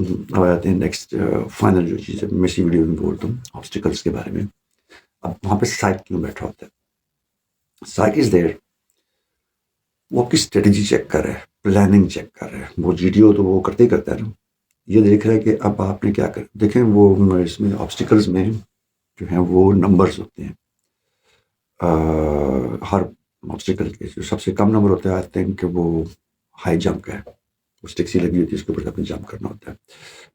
اب آتے ہیں نیکسٹ فائنل جو چیز ہے، میں اسی ویڈیو میں بولتا ہوں آبسٹیکلس کے بارے میں. اب وہاں پہ سائیک کیوں بیٹھا ہوتا ہے؟ سائیک از دیر، وہ آپ کی اسٹریٹجی چیک کر رہا ہے، پلاننگ چیک کر رہا ہے. وہ جی ڈی او تو وہ کرتے ہی کرتا ہے نا، یہ دیکھ رہا ہے کہ اب آپ نے کیا کر. دیکھیں وہ اس میں آبسٹیکلس میں جو ہیں وہ نمبرز ہوتے ہیں. ہر آبسٹیکل کے جو سب سے کم نمبر ہوتا ہے آئی تھنک کہ وہ ہائی جمپ کا ہے، اس ٹیکسی لگی ہوتی ہے اس کے اوپر اپنے جمپ کرنا ہوتا ہے.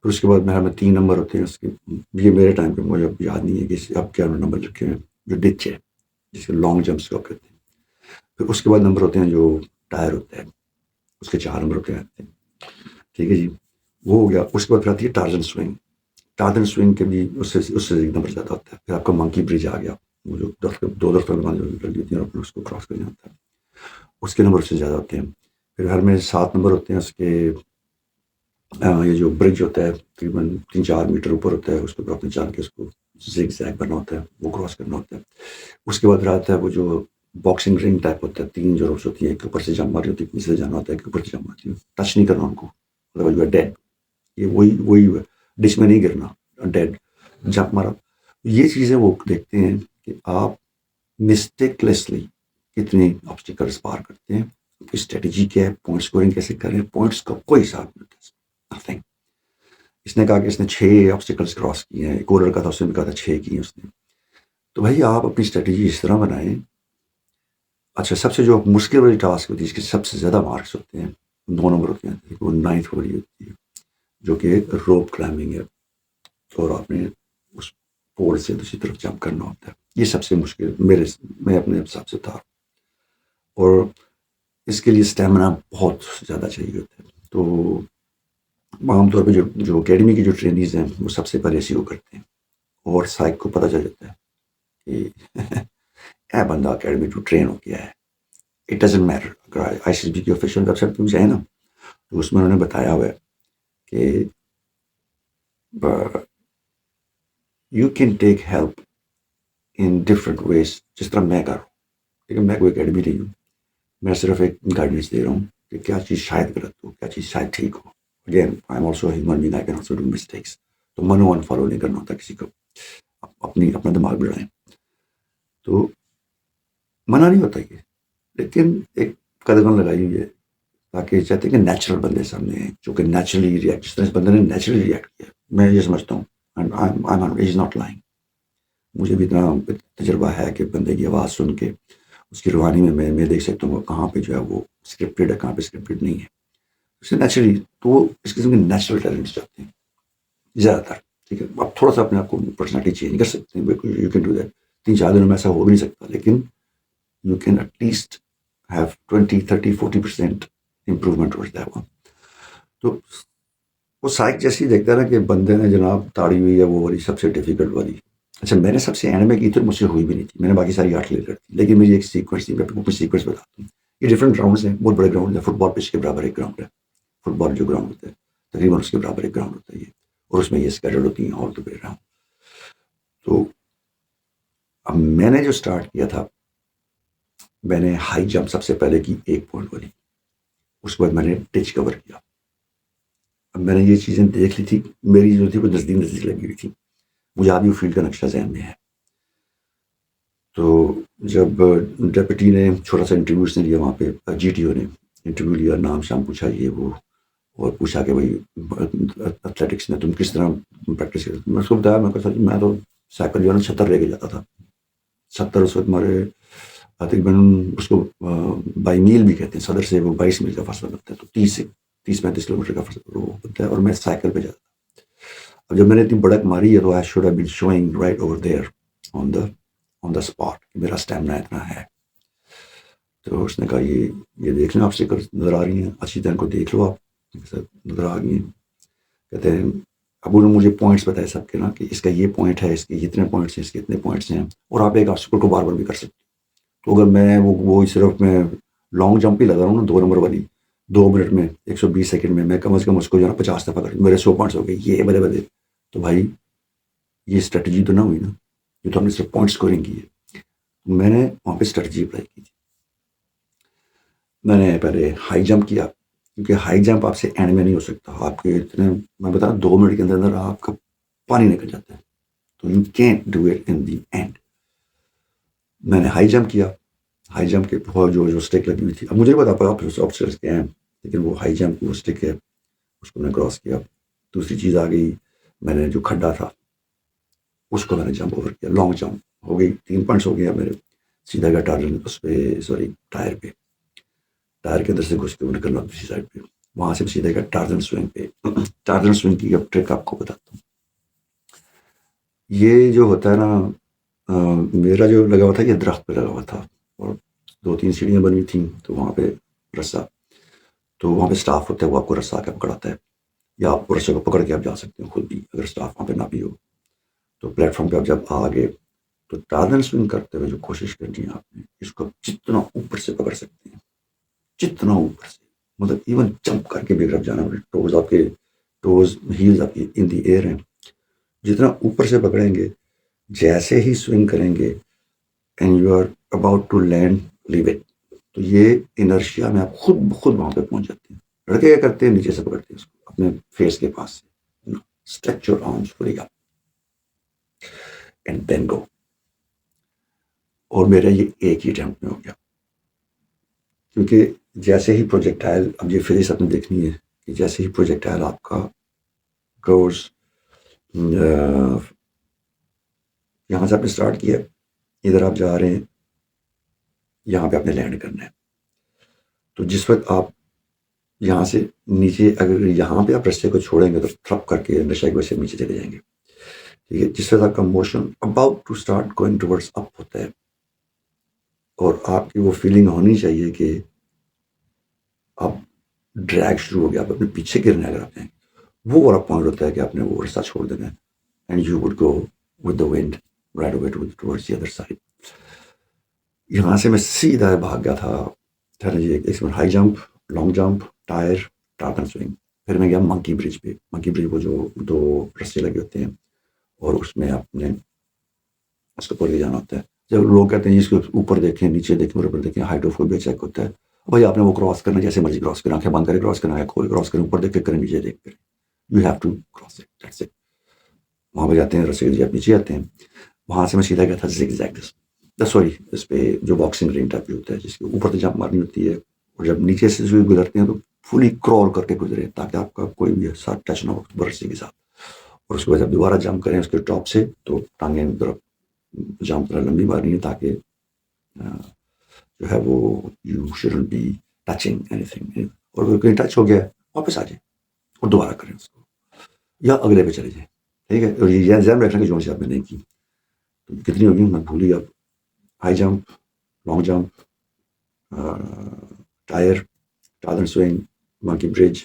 پھر اس کے بعد میرا میں 3 نمبر ہوتے ہیں اس کے. یہ میرے ٹائم پہ مجھے اب یاد نہیں ہے کہ اب کیا نمبر رکھے ہیں. جو ڈچ ہے جس کے لانگ جمپس کو کہتے ہیں. پھر اس کے بعد نمبر ہوتے ہیں جو ٹائر ہوتا ہے، اس کے 4 نمبر ہوتے ہیں. ٹھیک ہے جی، وہ ہو گیا. اس کے بعد پھر آتی ہے ٹارزن سوئنگ. ٹارزن سوئنگ کے بھی اس سے ایک نمبر زیادہ ہوتا ہے. پھر آپ کا منکی برج آ گیا، وہ جو 2 دفتر لگی ہوتی ہیں اور اس کو کراس کرنا ہوتا ہے، اس کے نمبر اس سے زیادہ ہوتے ہیں. پھر ہر میں 7 نمبر ہوتے ہیں اس کے. یہ جو برج ہوتا ہے تقریباً 3-4 میٹر اوپر ہوتا ہے، اس کے اوپر اپنے چال کے اس کو زگ زیگ کرنا ہوتا ہے، وہ کراس کرنا ہوتا ہے. اس کے بعد رہتا ہے وہ جو باکسنگ رنگ ٹائپ ہوتا ہے، 3 جو روپس ہوتی ہیں، ایک اوپر سے جمپ ماری ہوتی ہے، نیچے سے جانا ہوتا ہے، ایک اوپر سے جمپ مارتی ہے. ٹچ نہیں کرنا ان کو، مطلب ڈیڈ. یہ وہی ہے، ڈش میں نہیں گرنا، ڈیڈ جمپ مارا. یہ چیزیں وہ دیکھتے ہیں کہ آپ مسٹیک لیسلی کتنے آبسٹیکلس پار کرتے ہیں، اسٹریٹجی کیا ہے، پوائنٹ اسکورنگ کیسے کریں. پوائنٹس کا کوئی حساب نہیں ہوتا. نتھنگ. اس نے کہا کہ اس نے 6 آبسٹیکلس کراس کیے ہیں، ایک اور لڑکا تھا اس نے کہا تھا 6 کیے اس نے. تو بھائی آپ اپنی اسٹریٹجی اس طرح بنائیں. اچھا، سب سے جو مشکل والی ٹاسک ہوتی ہے جس کے سب سے زیادہ مارکس ہوتے ہیں 2 نمبر ہوتے ہیں، وہ 9th والی ہوتی ہے جو کہ روپ کلائمبنگ ہے، اور آپ نے اس پول سے دوسری طرف جمپ کرنا ہوتا ہے. یہ سب سے مشکل میں اپنے حساب سے تھا، اور اس کے لیے اسٹیمنا بہت زیادہ چاہیے ہوتا ہے. تو عام طور پہ جو اکیڈمی کی جو ٹرینیز ہیں وہ سب سے پہلے شروع کرتے ہیں، اور سائیک کو پتہ چل جاتا ہے کہ اے بندہ اکیڈمی ٹو ٹرین ہو گیا ہے. It doesn't matter. اگر آئی سی بی کی آفیشیل ویب سائٹ پہ جائے نا تو اس میں انہوں نے بتایا ہوا ہے کہ you can take help in different ways. جس طرح میں کر رہا ہوں، لیکن میں کوئی اکیڈمی نہیں ہوں، میں صرف ایک گائیڈنس دے رہا ہوں کہ کیا چیز شاید غلط ہو، کیا چیز شاید ٹھیک ہو. Again I am also human being, I can also do mistakes. تو منو فالو نہیں کرنا ہوتا کسی کو، اپنا دماغ بڑھائیں. تو منع نہیں ہوتا یہ، لیکن ایک قدم لگائی ہوئی ہے تاکہ چاہتے ہیں کہ نیچرل بندے سامنے ہیں جو کہ نیچرلی ریئیکٹ. جس طرح اس بندے نے نیچرلی ریئیکٹ کیا، میں یہ سمجھتا ہوں از ناٹ لائنگ. مجھے بھی اتنا تجربہ ہے کہ بندے کی آواز سن کے اس کی روحانی میں دیکھ سکتا ہوں کہاں پہ جو ہے وہ اسکرپٹڈ ہے، کہاں پہ اسکرپٹڈ نہیں ہے. اس سے نیچرلی تو وہ اس قسم کے نیچرل ٹیلنٹس چاہتے ہیں زیادہ تر. ٹھیک ہے، آپ تھوڑا سا اپنے آپ کو پرسنالٹی چینج کر سکتے ہیں، یو کین ڈو دیٹ. 3-4 دنوں میں ایسا ہو بھی نہیں سکتا، لیکن you can at least have 20-30-40% improvement towards that one. تو وہ سائیک جیسی دیکھتا ہے نا کہ بندے نے جناب تاڑی ہوئی ہے وہ والی سب سے ڈیفیکلٹ والی. اچھا، میں نے سب سے اینڈ میں کی تو مجھ سے ہوئی بھی نہیں تھی، میں نے باقی ساری 8 کلیئر کر دی، لیکن میری ایک سیکوینس تھی. میں آپ کو کچھ سیکوینس بتاتا ہوں. یہ ڈفرینٹ گراؤنڈس ہیں، بہت بڑے گراؤنڈ ہیں. فٹ بال پچ کے برابر ایک گراؤنڈ ہے. فٹ بال جو گراؤنڈ ہوتا ہے تقریباً اس کے برابر ایک گراؤنڈ ہوتا ہے یہ، اور اس میں یہ اسکیڈول ہوتی ہیں اور تو پھر رہا. تو اب میں نے جو اسٹارٹ کیا تھا، میں نے ہائی جمپ سب سے پہلے کی 1 پوائنٹ والی. اس کے بعد میں نے ٹچ کور کیا. اب میں نے یہ چیزیں دیکھ لی تھی، میری جو تھی وہ نزدیک لگی ہوئی تھی. مجھے آدھی وہ فیلڈ کا نقشہ ذہن میں ہے. تو جب ڈیپٹی نے چھوٹا سا انٹرویو اس نے لیا وہاں پہ، جی ٹی او نے انٹرویو لیا، نام شام پوچھا یہ وہ، اور پوچھا کہ بھائی ایتھلیٹکس میں تم کس طرح پریکٹس کرتے. میں اس کو بتایا، میں کہا جی میں تو سائیکل جو ہے نا 76 لے کے جاتا تھا. 70 اس وقت ہمارے تقریباً اس کو بائی میل بھی کہتے ہیں، صدر سے وہ 22 میل کا فاصلہ لگتا ہے، تو 30-35 کلومیٹر کا فاصلہ وہ ہوتا ہے، اور میں سائیکل پہ جاتا تھا. اب جب میں نے اتنی بڑک ماری ہے تو I should have been شوئنگ right over there on the spot کہ میرا اسٹیمنا اتنا ہے. تو اس نے کہا یہ دیکھ لیں، آپ سے نظر آ رہی ہیں، اچھی طرح کو دیکھ لو، آپ نظر آ گئی ہیں. کہتے ہیں اب انہوں نے مجھے پوائنٹس بتائے سب کے نا کہ اس کا یہ پوائنٹ ہے، اس کے اتنے پوائنٹس ہیں، اس کے اتنے پوائنٹس ہیں، اور آپ ایک آبسٹیکل کو بار بار بھی کر سکتے. تو اگر میں وہ صرف میں لانگ جمپ ہی لگا رہا ہوں نا 2 نمبر والی 2 منٹ میں 120 سیکنڈ میں کم از کم اس کو جو ہے 50 دفعہ کر میرے 100 پوائنٹس ہو گئے. یہ بڑے تو بھائی یہ اسٹریٹجی تو نہ ہوئی نا، یہ تو ہم نے صرف پوائنٹ اسکورنگ کی ہے. میں نے وہاں پہ اسٹریٹجی اپلائی کی تھی. میں نے پہلے ہائی جمپ کیا، کیونکہ ہائی جمپ آپ سے اینڈ میں نہیں ہو سکتا. آپ کے اتنے میں بتا رہا ہوں 2 منٹ کے اندر اندر آپ کا پانی نکل جاتا ہے. تو you can't do it in the end. میں نے ہائی جمپ کیا. ہائی جمپ کے بہت جو اسٹک لگی ہوئی تھی. اب مجھے بتا پا آپسٹرس کے ہیں, لیکن وہ ہائی جمپ کی وہ اسٹک ہے, اس کو میں نے کراس کیا. دوسری چیز آ گئی, میں نے جو کھڈا تھا اس کو میں نے جمپ اوور کیا. لانگ جمپ ہو گئی, 3 پوائنٹس ہو گیا میرے. سیدھا گیا ٹارزن اس پہ, سوری ٹائر پہ, ٹائر کے اندر سے گھس کے وہ نکلنا دوسری سائڈ پہ. وہاں سے سیدھا گیا ٹارزن سوئنگ پہ. ٹارزن سوئنگ کی اب ٹرک آپ کو بتاتا ہوں. یہ جو ہوتا ہے نا, میرا جو لگا ہوا تھا یہ درخت پہ لگا ہوا تھا, اور 2-3 سیڑھیاں بنی ہوئی تھیں. تو وہاں پہ رسا, تو وہاں پہ اسٹاف ہوتا ہے, وہ آپ کو رسا کے پکڑاتا ہے, یا آپ کو رسے کو پکڑ کے آپ جا سکتے ہیں خود بھی, اگر اسٹاف وہاں پہ نہ بھی ہو. تو پلیٹ فارم پہ آپ جب آگے, تو ٹارزن سوئنگ کرتے ہوئے جو کوشش کرنی ہے آپ نے, اس کو جتنا اوپر سے پکڑ سکتے ہیں, جتنا اوپر سے, مطلب ایون جمپ کر کے بھی اگر آپ جانا, ٹوز آپ کے ٹوز ہیلز آپ کی ان دی ایئر ہیں, جتنا اوپر سے پکڑیں گے, جیسے ہی سوئنگ کریں گے and you are about to land, leave it. تو یہ انرشیا میں آپ خود بخود وہاں پہ پہنچ جاتے ہیں. لڑکے کیا کرتے ہیں, نیچے سے پکڑتے ہیں اس کو اپنے فیس کے پاس سے, stretch your arms fully up and then go. اور میرا یہ ایک ہی اٹیمپٹ میں ہو گیا, کیونکہ جیسے ہی پروجیکٹائل, اب یہ فزکس آپ نے دیکھنی ہے کہ جیسے ہی پروجیکٹائل آپ کا گوز, یہاں سے آپ نے اسٹارٹ کیا, ادھر آپ جا رہے ہیں, یہاں پہ آپ نے لینڈ کرنا ہے. تو جس وقت آپ یہاں سے نیچے, اگر یہاں پہ آپ رستے کو چھوڑیں گے تو تھرپ کر کے نشے کی وجہ سے نیچے چلے جائیں گے. ٹھیک ہے, جس وقت آپ کا motion about to start going towards up ہوتا ہے, اور آپ کی وہ فیلنگ ہونی چاہیے کہ آپ ڈریگ شروع ہو گیا, آپ اپنے پیچھے گرنے اگر آپ ہیں, وہ والا پوائنٹ ہوتا ہے کہ آپ نے وہ رستہ چھوڑ دینا ہے, and you would go with the wind right away towards the other side. یہاں سے میں سیدھا بھاگ گیا تھا. ایک high jump, long jump, tyre, Tarzan swing. پھر میں گیا منکی برج پہ. منکی برج وہ جو 2 رستے لگے ہوتے ہیں, اور اس میں آپ نے اس کو پڑھ کے جانا ہوتا ہے. جب لوگ کہتے ہیں اس کو اوپر دیکھیں, نیچے دیکھیں, اوپر دیکھیں, ہائیڈروفوبیا چیک ہوتا ہے. بھائی آپ نے وہ کراس کرنا, جیسے مرضی کراس کریں, آنکھیں بند کریں کراس کرنا ہے, کھول کراس کریں, اوپر دیکھ کے کریں, نیچے دیکھ کریں, you have to cross it, that's it. وہاں پہ جاتے ہیں رسے کے, آپ نیچے آتے ہیں. وہاں سے میں سیدھا گیا تھا زگ زیگ, سوری اس پہ جو باکسنگ رنگ ٹائپ کی ہوتا ہے, جس کے اوپر سے جمپ مارنی ہوتی ہے, اور جب نیچے سے گزرتے ہیں تو فلی کرال کر کے گزرے, تاکہ آپ کا کوئی بھی ساتھ ٹچ نہ ہو رسی کے ساتھ. اور اس کے بعد جب دوبارہ جمپ کریں اس کے ٹاپ سے, تو ٹانگیں طرف جمپ لمبی مارنی ہے, تاکہ جو ہے وہ یو شوڈنٹ بی ٹچنگ اینی تھنگ. اور اگر کہیں ٹچ ہو گیا واپس آ جائیں اور دوبارہ کریں اس کو, یا اگلے پہ چلے جائیں. ٹھیک ہے, اور یہ ذہن رکھنا کہ جو سی آپ نے نہیں کی. تو کتنی ہوگی میں بھول گیا. High jump, long jump, tyre, Tarzan swing, monkey bridge,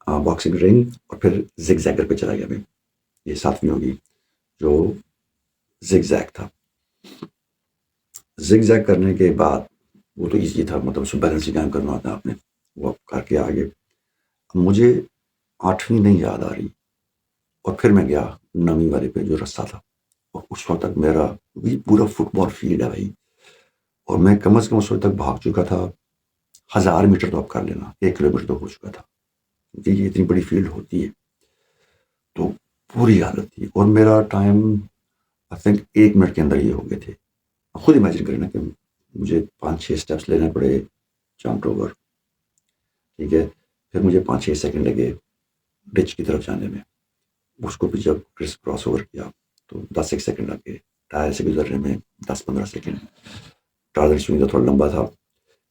boxing ring, اور پھر زگ زیگر پہ چلا گیا میں. یہ 7ویں ہوگی جو زگ زیگ تھا. زگ زیگ کرنے کے بعد وہ تو ایزی تھا, مطلب اس میں بیلنس ہی قائم کرنا ہوتا ہے آپ نے, وہ کر کے آگے. مجھے 8ویں نہیں یاد آ رہی, اور پھر میں گیا 9ویں والے پہ جو رستہ تھا. اور اس وقت تک میرا بھی پورا فٹ بال فیلڈ ہے بھائی, اور میں کم از کم اس وقت تک بھاگ چکا تھا 1000 میٹر, تو آپ کر لینا 1 کلومیٹر تو ہو چکا تھا, کیونکہ یہ اتنی بڑی فیلڈ ہوتی ہے. تو پوری حالت تھی, اور میرا ٹائم آئی تھنک 1 منٹ کے اندر یہ ہو گئے تھے. خود امیجن کریں نا کہ مجھے 5-6 اسٹیپس لینے پڑے جمپ اوور. ٹھیک ہے, پھر مجھے 5-6 سیکنڈ لگے ڈچ کی طرف جانے میں. اس کو بھی جب کراس اوور کیا تو 10 سیکنڈ لگ گئے. ٹائر سے گزرنے میں 10-15 سیکنڈ. ٹارزن سوئنگ تھوڑا لمبا تھا,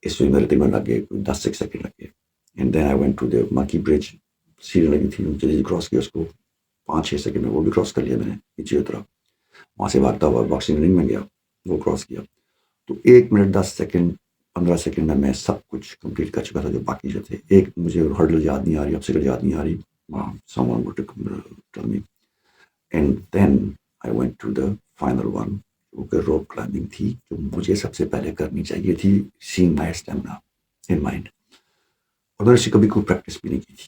اس میں میرے تقریباً لگ گئے 10 سیکنڈ لگ گئے. And then I went to the monkey bridge. سیڑھی لگی تھی, جلدی کراس کیا اس کو 5-6 سیکنڈ میں, وہ بھی کراس کر لیا میں نے نیچے اترا. وہاں سے بھاگتا ہوا باکسنگ رنگ میں گیا, وہ کراس کیا. تو 1 منٹ 10 سیکنڈ 15 سیکنڈ میں سب کچھ کمپلیٹ کر چکا تھا جو باقی جو تھے. ایک مجھے ہرڈل یاد نہیں آ رہی, obstacle یاد نہیں آ رہی. Someone would tell me. And then I went to the final one, جو کہ روپ کلائمبنگ تھی, جو مجھے سب سے پہلے کرنی چاہیے تھی, seeing my stamina in mind. اور میں نے اسے کبھی کوئی پریکٹس بھی نہیں کی تھی,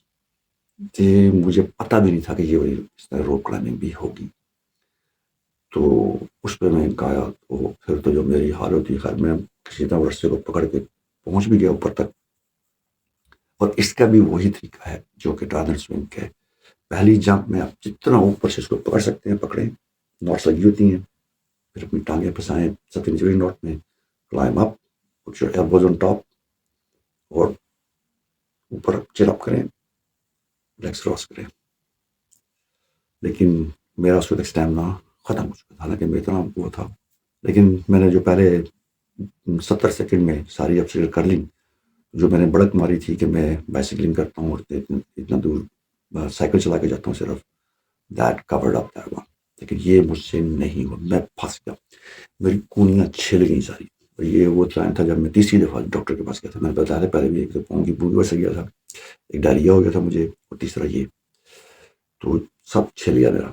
کہ مجھے پتہ بھی نہیں تھا کہ یہ اس طرح روپ کلائمبنگ بھی ہوگی. تو اس پہ میں گایا, تو پھر تو جو میری حالت ہوئی, خیر میں کسی طرح رستے کو پکڑ کے پہنچ بھی گیا اوپر تک. اور اس کا بھی وہی طریقہ ہے جو کہ ٹرانزٹ سوئنگ کا ہے. پہلی جمپ میں آپ جتنا اوپر سے اس کو پکڑ سکتے ہیں پکڑیں، نوٹس لگی ہوتی ہیں، پھر اپنی ٹانگیں پھنسائیں 7 نوٹ میں، climb up, put your elbows on top, اور اوپر چیر اپ کریں، لیگس کراس کریں. لیکن میرا اس وقت اسٹیمنا ختم ہو چکا تھا، حالانکہ میں اتنا وہ تھا، لیکن میں نے جو پہلے 70 سیکنڈ میں ساری آبسٹیکل کر لی. جو میں نے بڑک ماری تھی کہ میں بائسیکلنگ کرتا ہوں اور اتنا دور سائیکل چلا کے جاتا ہوں صرف، that chord up that one. لیکن یہ مجھ سے نہیں ہوا، میں پھنس گیا، میری کونیاں چھل گئیں ساری. اور یہ وہ ٹائم تھا جب میں تیسری دفعہ ڈاکٹر کے پاس گیا تھا. میں نے بتایا تھا پہلے بھی، ایک تو پاؤں کی بوئی سے گیا تھا، ایک ڈائریا ہو گیا تھا مجھے، اور تیسرا یہ، تو سب چھل گیا میرا.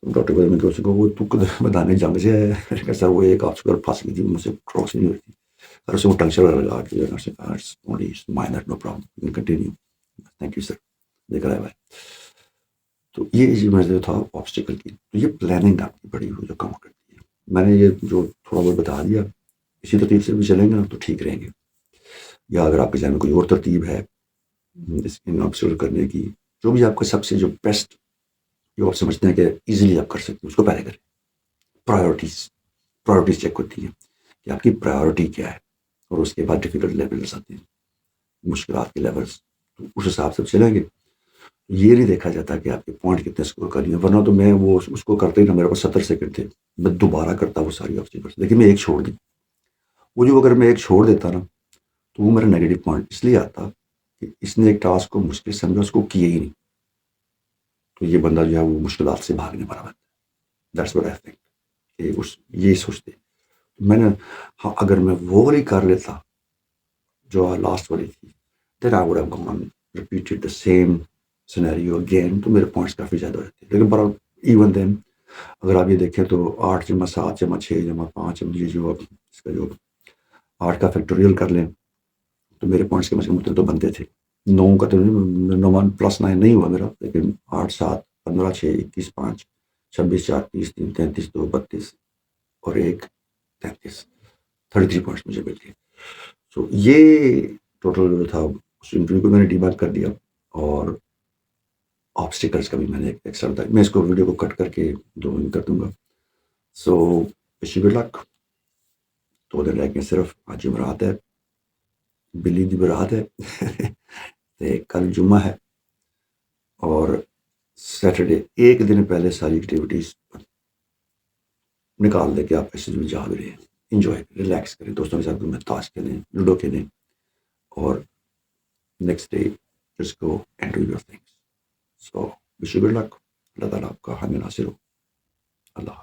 ڈاکٹر کو میں کہ وہ تو میدان جنگ سے ہے. میں نے کہا سر وہ ایک آپ سے پھنس گئی تھی، مجھ سے کراس نہیں ہوئی تھی. اور اس میں ٹنکشن لگا کے نرس نے کہا minor, no problem, continue, thank you sir, لے کر آئے بھائی. تو یہ میں جو تھا آبسٹیکل کی، تو یہ پلاننگ آپ کی بڑی ہو جو کام کرتی ہے. میں نے یہ جو تھوڑا بہت بتا دیا، اسی ترتیب سے بھی چلیں گے نا تو ٹھیک رہیں گے. یا اگر آپ کے ذہن میں کوئی اور ترتیب ہے ان آبسٹیکل کرنے کی، جو بھی آپ کا سب سے جو بیسٹ، جو آپ سمجھتے ہیں کہ ایزیلی آپ کر سکتے ہیں، اس کو پہلے کریں. پرائیورٹیز چیک ہوتی ہیں کہ آپ کی پرائیورٹی کیا ہے، اور اس کے بعد ڈیفیکلٹ لیولس آتے ہیں، مشکلات کے لیولس، تو اس حساب سے چلیں گے. یہ نہیں دیکھا جاتا کہ آپ کے پوائنٹ کتنے اسکور کر لیے، ورنہ تو میں وہ اس کو کرتے ہی نہ، میرے پاس 70 سیکنڈ تھے، میں دوبارہ کرتا وہ ساری آبسٹیکلس. لیکن میں ایک چھوڑ دی. وہ جو اگر میں ایک چھوڑ دیتا نا تو وہ میرا نیگیٹو پوائنٹ اس لیے آتا کہ اس نے ایک ٹاسک کو مشکل سمجھا، اس کو کیا ہی نہیں، تو یہ بندہ جو ہے وہ مشکلات سے بھاگنے والا بنتا ہے. That's what I think. یہ سوچتے میں نے، ہاں اگر میں وہ والی کر لیتا جو لاسٹ والی تھی، then I would have gone repeated the same scenario again، تو میرے پوائنٹس کافی زیادہ ہو جاتے. لیکن پر ایون دین اگر آپ یہ دیکھیں تو 8+7+6+5، یہ جو اس کا جو 8 کا فیکٹوریل کر لیں تو میرے پوائنٹس کے مطلب تو بنتے تھے. 9 کا تو 9 +9 نہیں ہوا میرا، لیکن 8 7 15 6 21 5 26 4 30 3 33 2 32 اور 1 33 33 پوائنٹس مجھے مل گئے. سو یہ ٹوٹل جو تھا اس انٹرویو کو میں نے ڈیبنک کر دیا. اور آبسٹیکلس کا بھی میں نے ایک ایکسٹرا بتایا. میں اس کو ویڈیو کو کٹ کر کے دو کر دوں گا. سو وش یو گڈ لک. 2 دن رہ کے صرف آج جمعرات ہے، بلی دی برات ہے کل جمعہ ہے، اور سیٹرڈے ایک دن پہلے ساری ایکٹیویٹیز نکال دے کے آپ ایسے میں جا رہے ہیں، انجوائے کریں، ریلیکس کریں، دوستوں کے ساتھ میں تاش کھیلیں، لوڈو کھیلیں، اور نیکسٹ ڈے جس کو and do your things. So wish you good luck. اللہ تعالیٰ آپ کا حامی ناصر ہو. اللہ